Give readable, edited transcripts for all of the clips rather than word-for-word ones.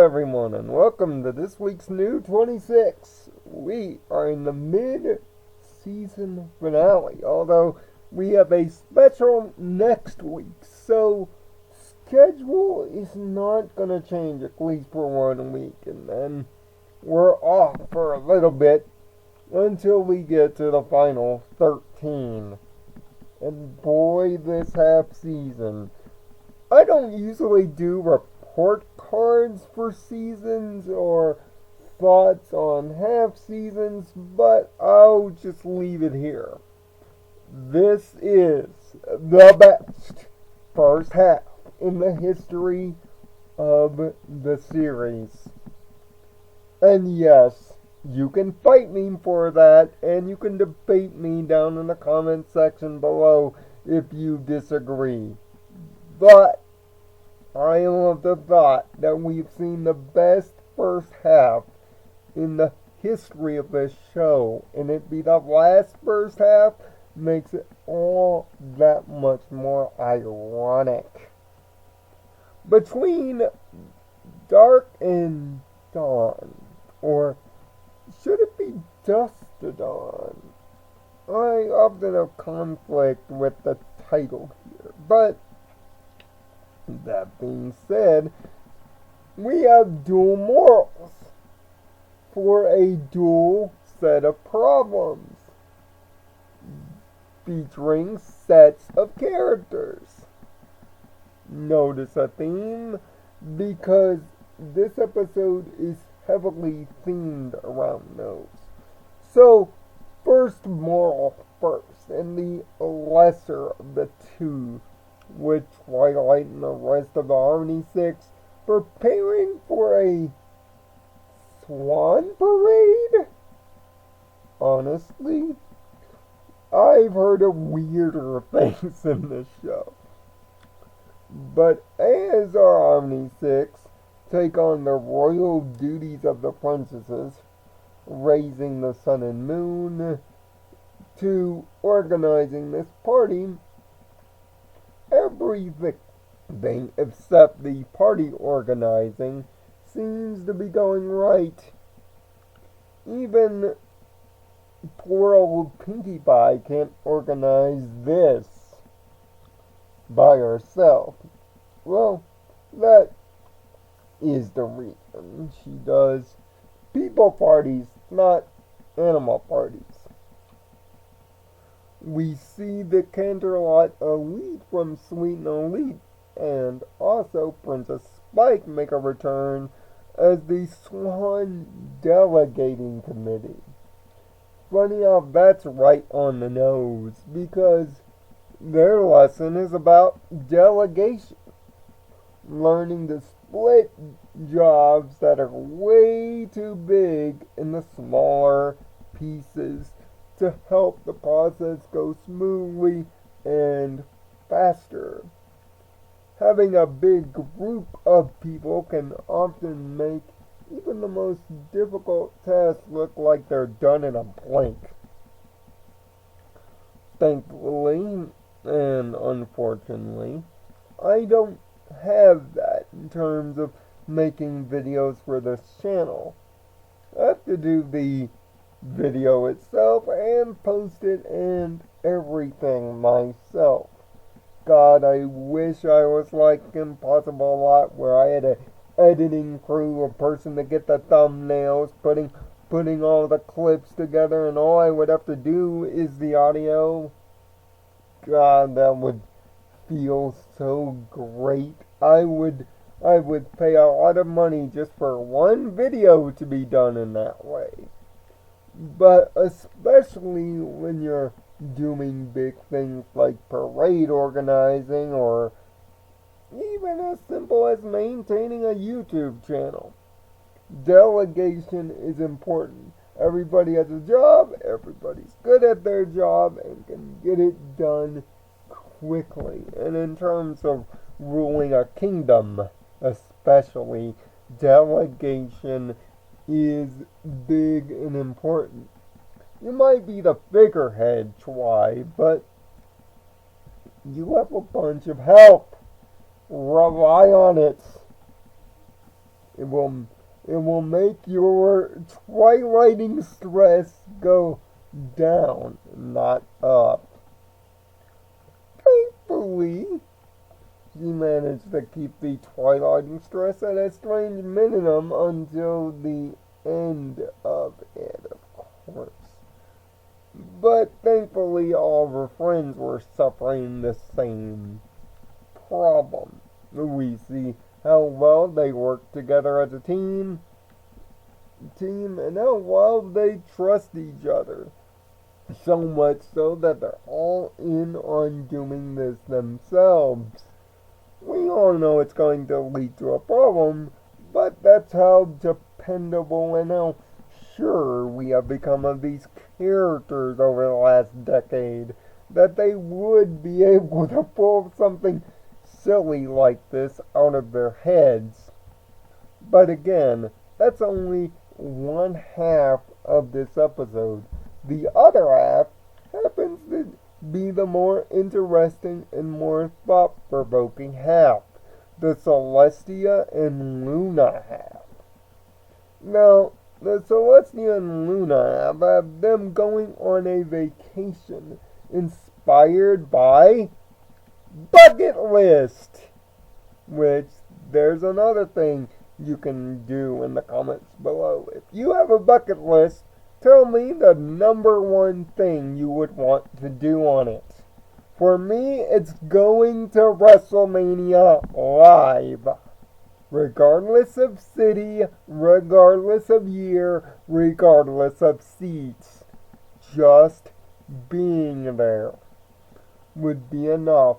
everyone, and welcome to this week's New 26. We are in the mid-season finale, although we have a special next week, so schedule is not going to change at least for 1 week, and then we're off for a little bit until we get to the final 13. And boy, this half season, I don't usually do report cards for seasons or thoughts on half seasons, but I'll just leave it here. This is the best first half in the history of the series. And yes, you can fight me for that, and you can debate me down in the comment section below if you disagree. But I am of the thought that we've seen the best first half in the history of this show, and it be the last first half makes it all that much more ironic. Between dark and dawn, or should it be dusk to dawn? I often have conflict with the title here, but that being said, we have dual morals for a dual set of problems, featuring sets of characters. Notice a theme, because this episode is heavily themed around those. So, first moral first, and the lesser of the two, with Twilight and the rest of the Harmony 6 preparing for a swan parade? Honestly, I've heard of weirder things in this show. But as our Harmony 6 take on the royal duties of the princesses, raising the sun and moon, to organizing this party, everything except the party organizing seems to be going right. Even poor old Pinkie Pie can't organize this by herself. Well, that is the reason she does people parties, not animal parties. We see the Canterlot Elite from Sweet and Elite, and also Princess Spike make a return as the Swan Delegating Committee. Funny how that's right on the nose, because their lesson is about delegation. Learning to split jobs that are way too big into smaller pieces to help the process go smoothly and faster. Having a big group of people can often make even the most difficult tasks look like they're done in a blink. Thankfully, and unfortunately, I don't have that in terms of making videos for this channel. I have to do the video itself and post it and everything myself. God, I wish I was like Impossible Lot, where I had an editing crew, a person to get the thumbnails, putting all the clips together, and all I would have to do is the audio. God, that would feel so great. I would pay a lot of money just for one video to be done in that way. But especially when you're doing big things like parade organizing, or even as simple as maintaining a YouTube channel, delegation is important. Everybody has a job, everybody's good at their job, and can get it done quickly. And in terms of ruling a kingdom, especially, delegation is big and important. You might be the figurehead, but you have a bunch of help. Rely on it. It will make your twilighting stress go down, not up. Thankfully, she managed to keep the twilighting stress at a strange minimum until the end of it, of course. But thankfully, all of her friends were suffering the same problem. We see how well they work together as a team, and how well they trust each other. So much so that they're all in on doing this themselves. We all know it's going to lead to a problem, but that's how dependable and how sure we have become of these characters over the last decade, that they would be able to pull something silly like this out of their heads. But again, that's only one half of this episode. The other half happens to be the more interesting and more thought-provoking half, the Celestia and Luna half. Now, the Celestia and Luna have them going on a vacation inspired by bucket list, which there's another thing you can do in the comments below. If you have a bucket list, tell me the number one thing you would want to do on it. For me, it's going to WrestleMania live. Regardless of city, regardless of year, regardless of seats. Just being there would be enough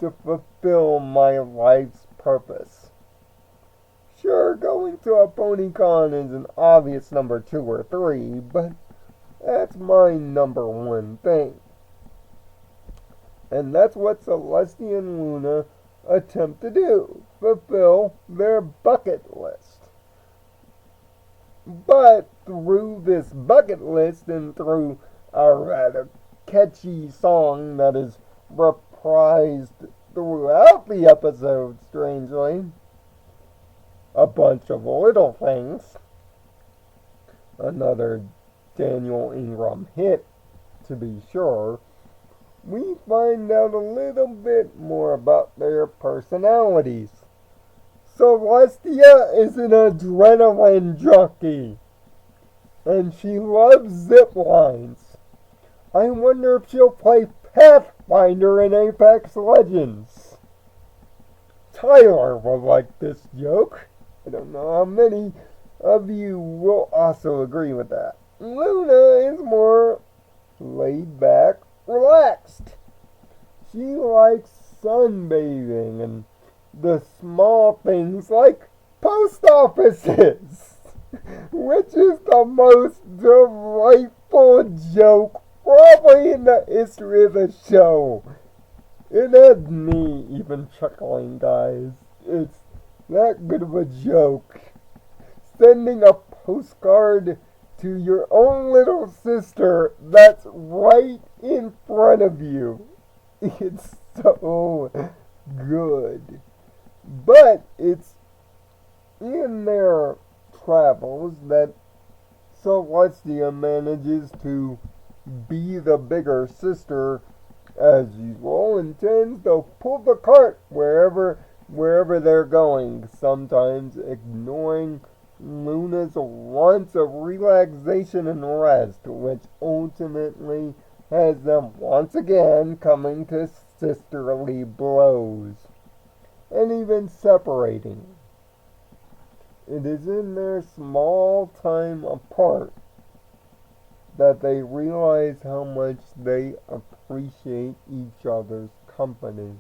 to fulfill my life's purpose. Sure, going to a PonyCon is an obvious number 2 or 3, but that's my number one thing. And that's what Celestia and Luna attempt to do, fulfill their bucket list. But through this bucket list and through a rather catchy song that is reprised throughout the episode, strangely, a bunch of little things, another Daniel Ingram hit, to be sure, we find out a little bit more about their personalities. Celestia is an adrenaline junkie, and she loves zip lines. I wonder if she'll play Pathfinder in Apex Legends. Tyler will like this joke. I don't know how many of you will also agree with that. Luna is more laid back, relaxed. She likes sunbathing and the small things like post offices, which is the most delightful joke probably in the history of the show. It had me even chuckling, guys. It's that good of a joke. Sending a postcard to your own little sister that's right in front of you. It's so good. But it's in their travels that Celestia manages to be the bigger sister as usual and tends to pull the cart wherever they're going, sometimes ignoring Luna's wants of relaxation and rest, which ultimately has them once again coming to sisterly blows, and even separating. It is in their small time apart that they realize how much they appreciate each other's company.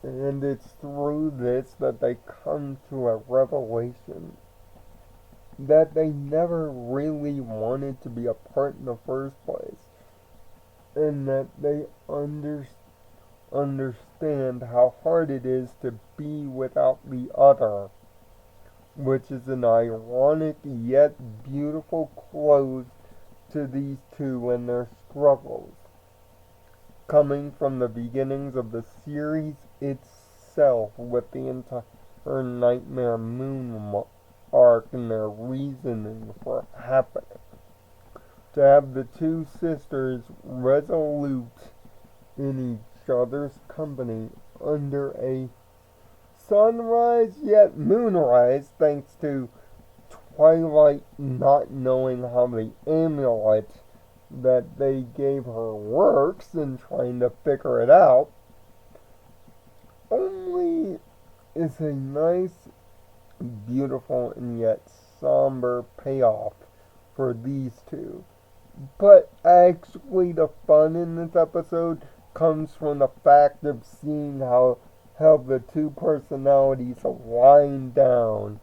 And it's through this that they come to a revelation that they never really wanted to be apart in the first place. And that they understand how hard it is to be without the other. Which is an ironic yet beautiful close to these two and their struggles. Coming from the beginnings of the series itself with the her Nightmare Moon arc and their reasoning for happening. To have the two sisters resolute in each other's company under a sunrise yet moonrise, thanks to Twilight not knowing how the amulet that they gave her works and trying to figure it out, only is a nice, beautiful, and yet somber payoff for these two. But actually the fun in this episode comes from the fact of seeing how the two personalities wind down.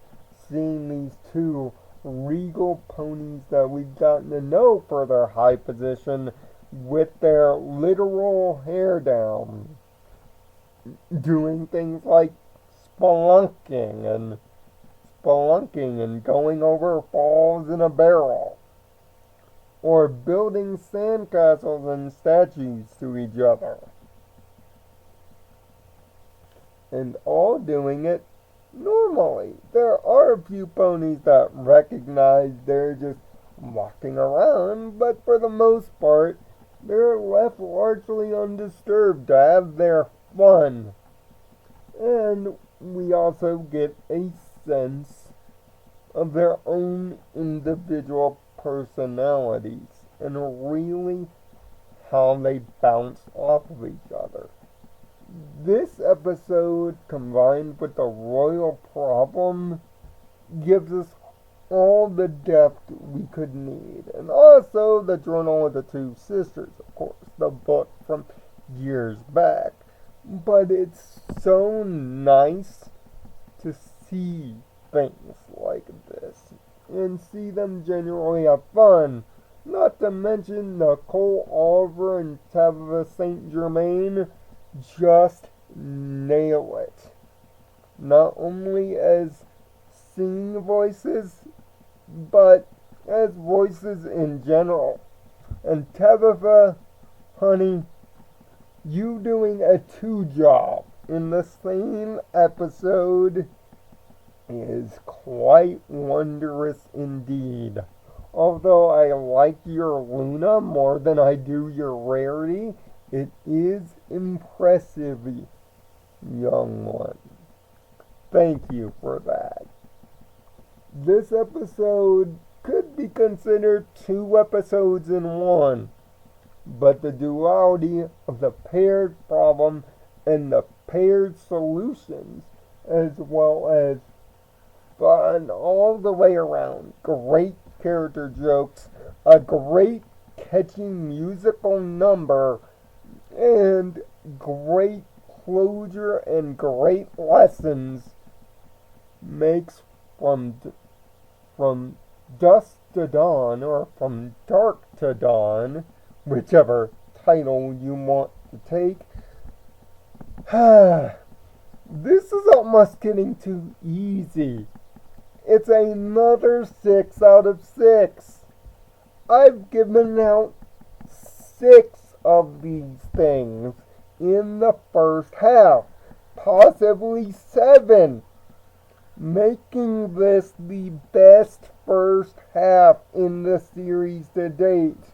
Seeing these two regal ponies that we've gotten to know for their high position with their literal hair down. Doing things like spelunking and going over falls in a barrel. Or building sandcastles and statues to each other. And all doing it normally. There are a few ponies that recognize they're just walking around, but for the most part, they're left largely undisturbed to have their fun. And we also get a sense of their own individual personalities and really how they bounce off of each other. This episode, combined with the royal problem, gives us all the depth we could need. And also the Journal of the Two Sisters, of course, the book from years back. But it's so nice to see things like this and see them genuinely have fun. Not to mention Nicole Oliver and Tabitha St. Germain just nail it. Not only as singing voices, but as voices in general. And Tabitha, honey, you doing a 2 job in the same episode is quite wondrous indeed. Although I like your Luna more than I do your Rarity, it is impressive, young one. Thank you for that. This episode could be considered 2 episodes in one, but the duality of the paired problem and the paired solutions, as well as fun all the way around, great character jokes, a great catchy musical number, and great closure and great lessons, makes from dusk to dawn, or from dark to dawn, whichever title you want to take. This is almost getting too easy. It's another 6 out of 6. I've given out 6 of these things in the first half, possibly 7, making this the best first half in the series to date.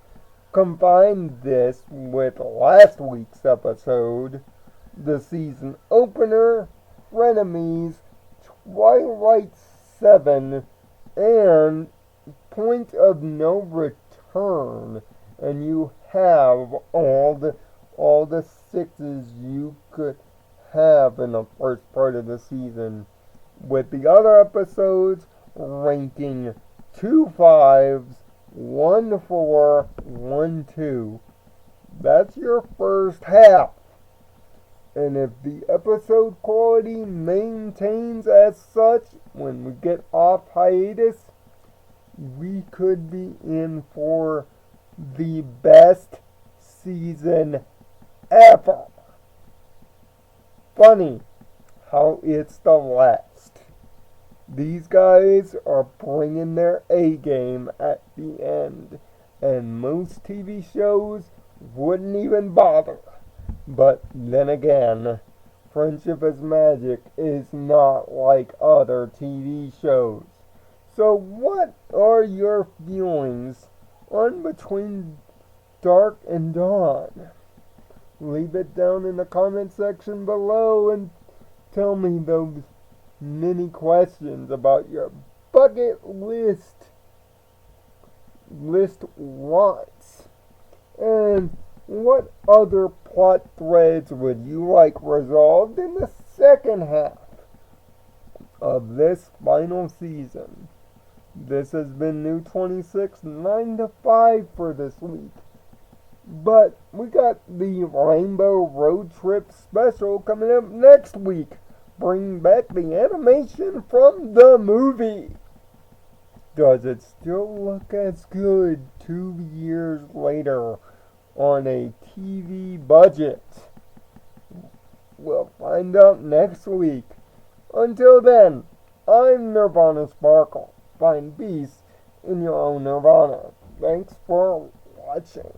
Combine this with last week's episode, the season opener, Frenemies, Twilight 7, and Point of No Return, and you have all the 6s you could have in the first part of the season, with the other episodes ranking 2 5s, 1 4, 1 2. That's your first half. And if the episode quality maintains as such when we get off hiatus, we could be in for the best season ever. Funny how it's the last. These guys are bringing their A game at the end, and most TV shows wouldn't even bother. But then again, Friendship is Magic is not like other TV shows. So what are your feelings on Between Dark and Dawn? Leave it down in the comment section below and tell me those many questions about your bucket list wants. And what other plot threads would you like resolved in the second half of this final season? This has been New 26 9 to 5 for this week. But we got the Rainbow Road Trip special coming up next week. Bring back the animation from the movie. Does it still look as good 2 years later on a TV budget? We'll find out next week. Until then, I'm Nirvana Sparkle. Find peace in your own Nirvana. Thanks for watching.